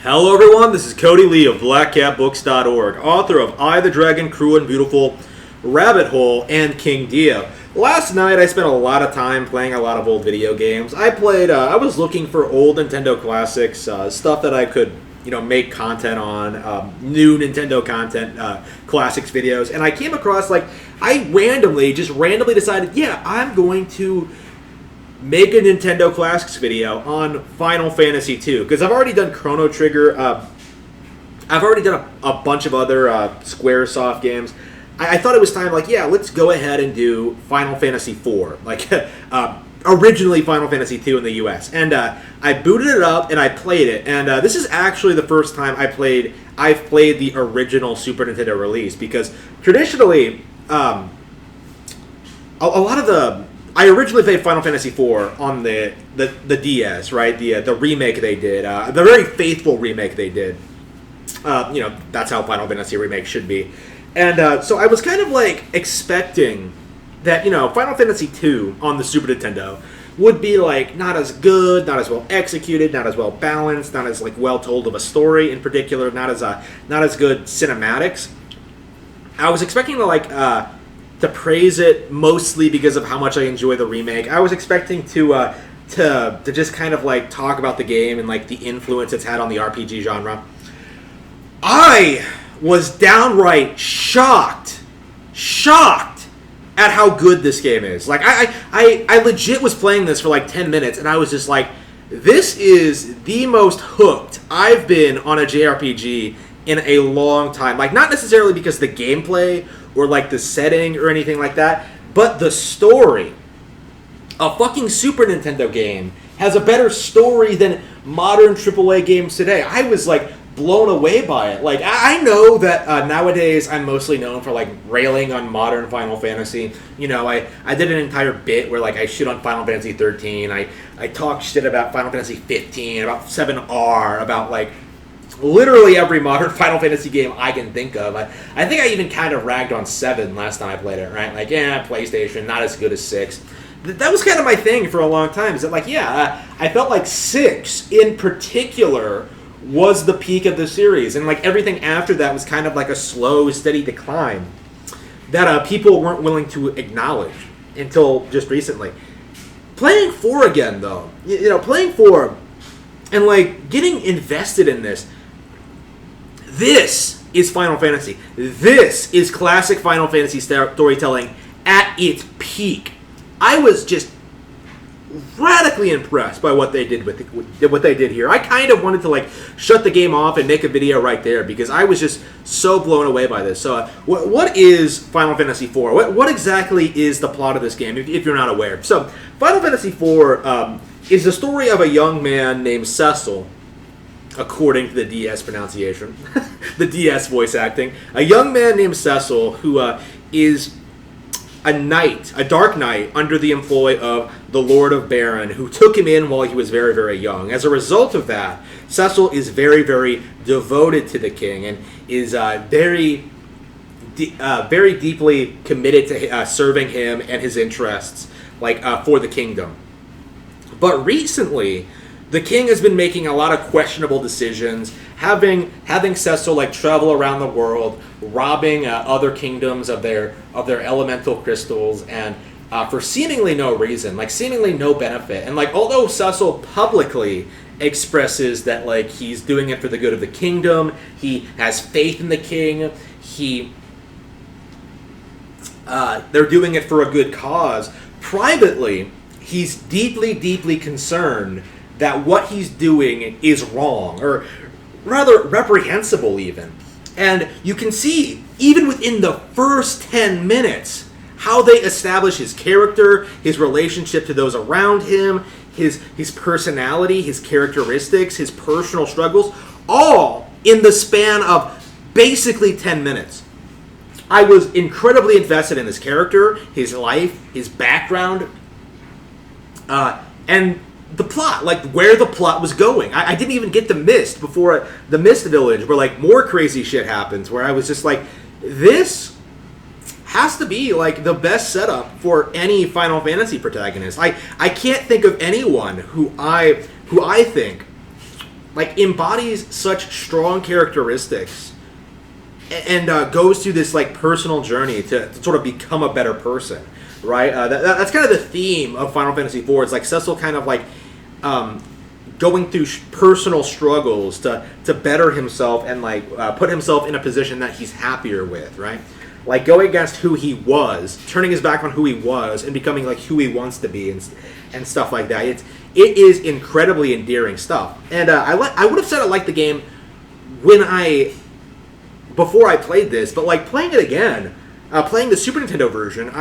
Hello everyone, this is Cody Lee of BlackCatBooks.org, author of I, the Dragon, Cruel and Beautiful, Rabbit Hole, and King Dio. Last night I spent a lot of time playing a lot of old video games. I was looking for old Nintendo classics, stuff that I could, make content on, new Nintendo content, classics videos, and I came across, I randomly decided, I'm going to make a Nintendo Classics video on Final Fantasy II, because I've already done Chrono Trigger, I've already done a bunch of other Squaresoft games. I thought it was time, let's go ahead and do Final Fantasy IV, originally Final Fantasy II in the US. And I booted it up and I played it, and this is actually the first time I've played the original Super Nintendo release, because traditionally, a lot of the... I originally played Final Fantasy IV on the DS, right? The remake they did, the very faithful remake they did. That's how Final Fantasy remake should be. And so I was kind of expecting that Final Fantasy II on the Super Nintendo would be not as good, not as well executed, not as well balanced, not as well told of a story in particular, not as good cinematics. I was expecting to praise it mostly because of how much I enjoy the remake. I was expecting to just kind of talk about the game and the influence it's had on the RPG genre. I was downright shocked at how good this game is. I legit was playing this for 10 minutes and I was just this is the most hooked I've been on a JRPG in a long time. Not necessarily because the gameplay or the setting or anything like that, but the story. A fucking Super Nintendo game has a better story than modern AAA games today. I was blown away by it. I know that nowadays I'm mostly known for railing on modern Final Fantasy. I did an entire bit where I shit on Final Fantasy 13. I talk shit about Final Fantasy 15, about 7R, about literally every modern Final Fantasy game I can think of. I think I even kind of ragged on 7 last time I played it, right? PlayStation, not as good as 6. That was kind of my thing for a long time. Is that I felt 6 in particular was the peak of the series, and everything after that was kind of a slow, steady decline that people weren't willing to acknowledge until just recently. Playing 4 again, though, playing 4 and getting invested in this. This is Final Fantasy. This is classic Final Fantasy storytelling at its peak. I was just radically impressed by what they did here. I kind of wanted to shut the game off and make a video right there because I was just so blown away by this. So, what is Final Fantasy IV? What exactly is the plot of this game? If you're not aware, so Final Fantasy IV is the story of a young man named Cecil. According to the DS pronunciation, the DS voice acting, a young man named Cecil who is a dark knight under the employ of the Lord of Baron, who took him in while he was very, very young. As a result of that, Cecil is very, very devoted to the king and is very deeply committed to serving him and his interests, for the kingdom. But recently, the king has been making a lot of questionable decisions, having Cecil travel around the world, robbing other kingdoms of their elemental crystals, and for seemingly no reason, seemingly no benefit. And although Cecil publicly expresses that he's doing it for the good of the kingdom, he has faith in the king, they're doing it for a good cause. Privately, he's deeply, deeply concerned that what he's doing is wrong, or rather reprehensible even. And you can see, even within the first 10 minutes, how they establish his character, his relationship to those around him, his personality, his characteristics, his personal struggles, all in the span of basically 10 minutes. I was incredibly invested in this character, his life, his background, and the plot, where the plot was going. I didn't even get to Mist before the Mist Village, where more crazy shit happens, where I was just this has to be the best setup for any Final Fantasy protagonist. I can't think of anyone who I think like embodies such strong characteristics and goes through this like personal journey to sort of become a better person, right? That's kind of the theme of Final Fantasy IV. It's like Cecil kind of like going through personal struggles to better himself and like put himself in a position that he's happier with, right? Like going against who he was, turning his back on who he was, and becoming like who he wants to be, and stuff like that. It is incredibly endearing stuff. And I would have said I liked the game before I played this, but like playing it again, playing the Super Nintendo version,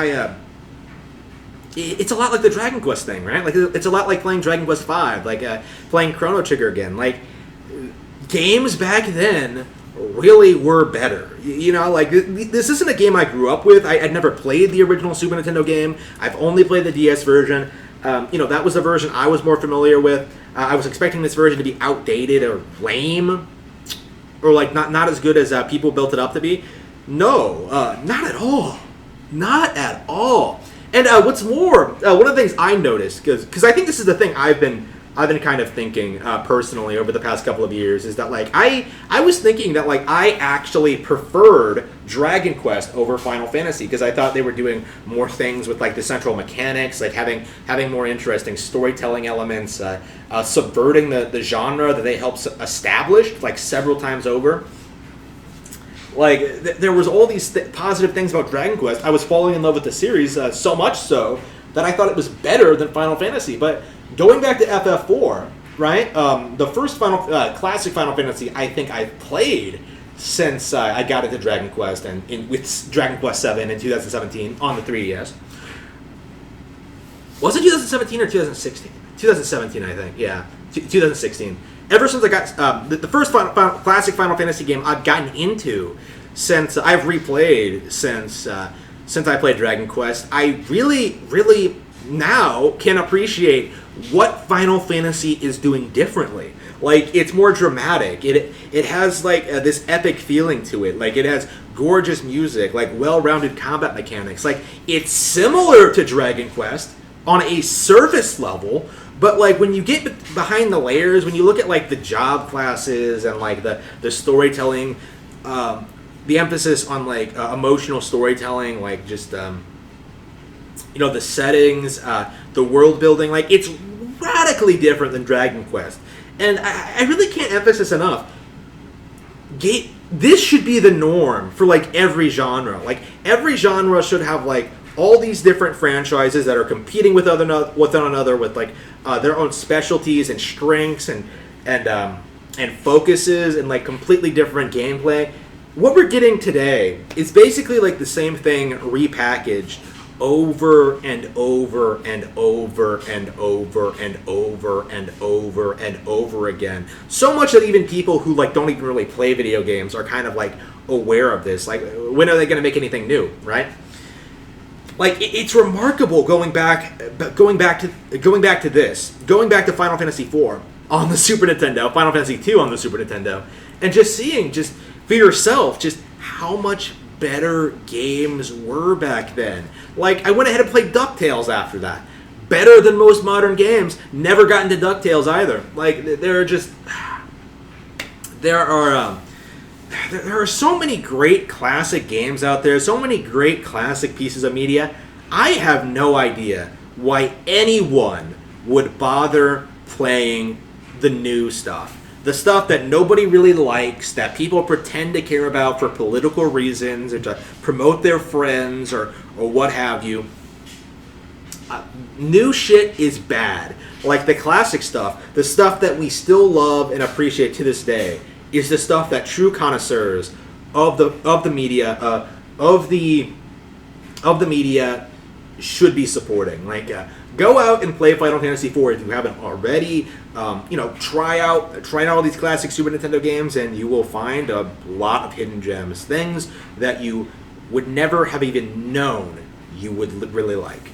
it's a lot like the Dragon Quest thing, right? Like it's a lot like playing Dragon Quest V, like playing Chrono Trigger again. Like games back then really were better. You know, like this isn't a game I grew up with. I'd never played the original Super Nintendo game. I've only played the DS version. That was the version I was more familiar with. I was expecting this version to be outdated or lame, or like not as good as people built it up to be. No, not at all. Not at all. And what's more, one of the things I noticed, because I think this is the thing I've been kind of thinking personally over the past couple of years, is that like I was thinking that like I actually preferred Dragon Quest over Final Fantasy, because I thought they were doing more things with like the central mechanics, like having more interesting storytelling elements, subverting the genre that they helped establish like several times over. Like, there was all these positive things about Dragon Quest. I was falling in love with the series so much so that I thought it was better than Final Fantasy. But going back to FF4, right? The first classic Final Fantasy I think I've played since I got into Dragon Quest and with Dragon Quest 7 in 2017 on the 3DS. Was it 2017 or 2016? 2017, I think. Yeah, 2016. Ever since I got the first classic Final Fantasy game I've gotten into since I've replayed since I played Dragon Quest, I really, really now can appreciate what Final Fantasy is doing differently. Like, it's more dramatic. It has like this epic feeling to it. Like, it has gorgeous music, like well-rounded combat mechanics. Like, it's similar to Dragon Quest on a surface level. But like when you get behind the layers, when you look at like the job classes and like the storytelling, the emphasis on like emotional storytelling, like just the settings, the world building, like it's radically different than Dragon Quest. And I really can't emphasize enough. This should be the norm for like every genre. Like every genre should have like all these different franchises that are competing with one another with like their own specialties and strengths and focuses and like completely different gameplay. What we're getting today is basically like the same thing repackaged over and over and over and over and over and over and over again. So much that even people who like don't even really play video games are kind of like aware of this. Like, when are they going to make anything new, right? Like, it's remarkable going back to Final Fantasy IV on the Super Nintendo, Final Fantasy II on the Super Nintendo, and just seeing just for yourself just how much better games were back then. Like, I went ahead and played DuckTales after that. Better than most modern games. Never got into DuckTales either. Like, there are so many great classic games out there, so many great classic pieces of media. I have no idea why anyone would bother playing the new stuff. The stuff that nobody really likes, that people pretend to care about for political reasons or to promote their friends or what have you. New shit is bad. Like the classic stuff, the stuff that we still love and appreciate to this day, is the stuff that true connoisseurs of the media should be supporting. Like, go out and play Final Fantasy IV if you haven't already. Try out all these classic Super Nintendo games, and you will find a lot of hidden gems, things that you would never have even known you would really like.